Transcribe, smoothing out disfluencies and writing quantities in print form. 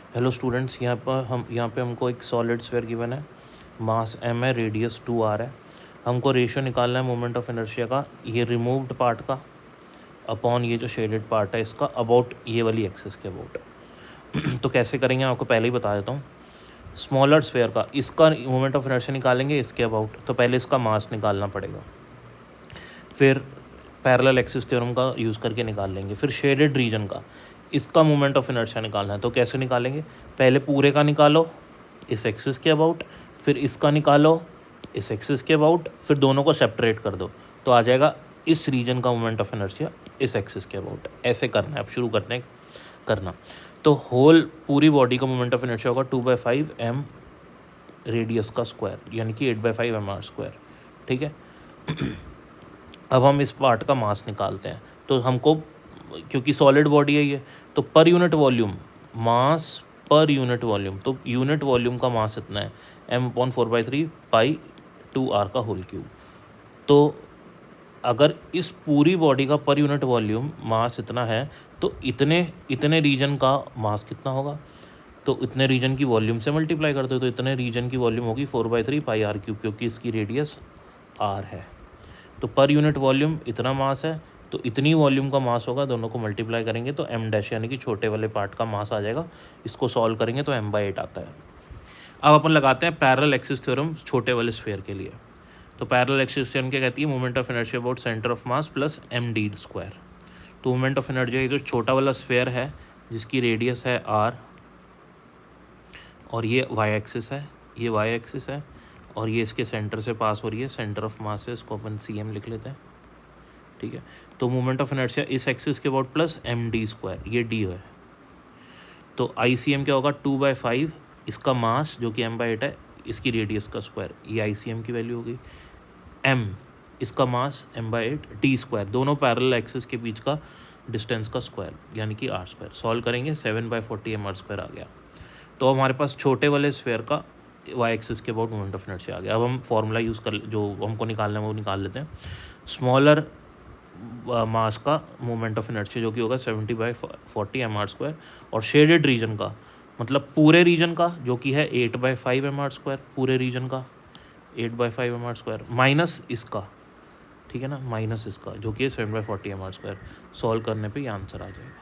Hello students, यहाँ पे हमको एक सॉलिड स्फीयर गिवन है, मास m है, रेडियस 2r है। हमको रेशियो निकालना है मोमेंट ऑफ इनर्शिया का, ये रिमूव्ड पार्ट का अपॉन ये जो शेडेड पार्ट है इसका, अबाउट ये वाली एक्सिस के अबाउट। तो कैसे करेंगे आपको पहले ही बता देता हूँ। स्मॉलर स्फीयर का इसका मोमेंट ऑफ इनर्शिया निकालेंगे इसके अबाउट, तो पहले इसका मास निकालना पड़ेगा, फिर पैरेलल एक्सिस थ्योरम का यूज़ करके निकाल लेंगे। फिर शेडेड रीजन का इसका मोमेंट ऑफ इनर्शिया निकालना है, तो कैसे निकालेंगे, पहले पूरे का निकालो इस एक्सिस के अबाउट, फिर इसका निकालो इस एक्सिस के अबाउट, फिर दोनों को सेपरेट कर दो तो आ जाएगा इस रीजन का मोमेंट ऑफ इनर्शिया इस एक्सिस के अबाउट। ऐसे करना है, अब शुरू करते हैं करना। तो होल पूरी बॉडी का मोमेंट ऑफ इनर्शिया होगा 2/5 m रेडियस का स्क्वायर, यानी कि 8/5 mr²। ठीक है। अब हम इस पार्ट का मास निकालते हैं, तो हमको क्योंकि सॉलिड बॉडी है ये, तो per unit volume mass per unit volume, तो यूनिट वॉल्यूम का मास इतना है m/4/3 पाई 2r का होल क्यूब। तो अगर इस पूरी बॉडी का पर यूनिट वॉल्यूम मास इतना है तो इतने रीजन का मास कितना होगा, तो इतने रीजन की वॉल्यूम से मल्टीप्लाई कर दो, तो इतने रीजन की वॉल्यूम होगी 4/3 पाई r³ क्योंकि इसकी रेडियस r है। तो पर यूनिट वॉल्यूम इतना मास है तो इतनी वॉल्यूम का मास होगा, दोनों को मल्टीप्लाई करेंगे तो m' यानी कि छोटे वाले पार्ट का मास आ जाएगा। इसको सॉल्व करेंगे तो m/8 आता है। अब अपन लगाते हैं पैरेलल एक्सिस थ्योरम छोटे वाले स्फीयर के लिए। तो पैरेलल एक्सिस थ्योरम क्या कहती है, moment of inertia about centre of mass plus md²। तो मोमेंट ऑफ इनर्शिया ये जो छोटा वाला स्फीयर है जिसकी रेडियस है r और ये y एक्सिस है, ये y एक्सिस है और ये इसके सेंटर से पास हो रही है, सेंटर ऑफ मास से इसको अपन cm लिख लेते हैं। ठीक है। तो मोमेंट ऑफ इनर्शिया इस एक्सिस के अबाउट प्लस md², ये d है। तो ICM क्या होगा 2/5 इसका मास जो कि m/8 है, इसकी रेडियस का स्क्वायर, ये ICM की वैल्यू होगी। m इसका मास m/8 d², दोनों पैरेलल एक्सिस के बीच का डिस्टेंस का स्क्वायर यानी कि r²। सॉल्व करेंगे 7/40 mr² आ गया। तो हमारे पास छोटे वाले स्फीयर का y एक्सिस के अबाउट मोमेंट ऑफ इनर्शिया आ गया। अब हम फॉर्मूला यूज़ कर जो हमको निकालना है वो निकाल लेते हैं। स्मॉलर मास का मोमेंट ऑफ इनर्शिया जो कि होगा 70/40 mr², और शेडेड रीजन का मतलब पूरे रीजन का जो कि है 8/5 mr², पूरे रीजन का 8/5 mr², माइनस इसका, ठीक है ना, माइनस इसका जो कि है 7/40 mr²। सॉल्व करने पे ये आंसर आ जाएगा।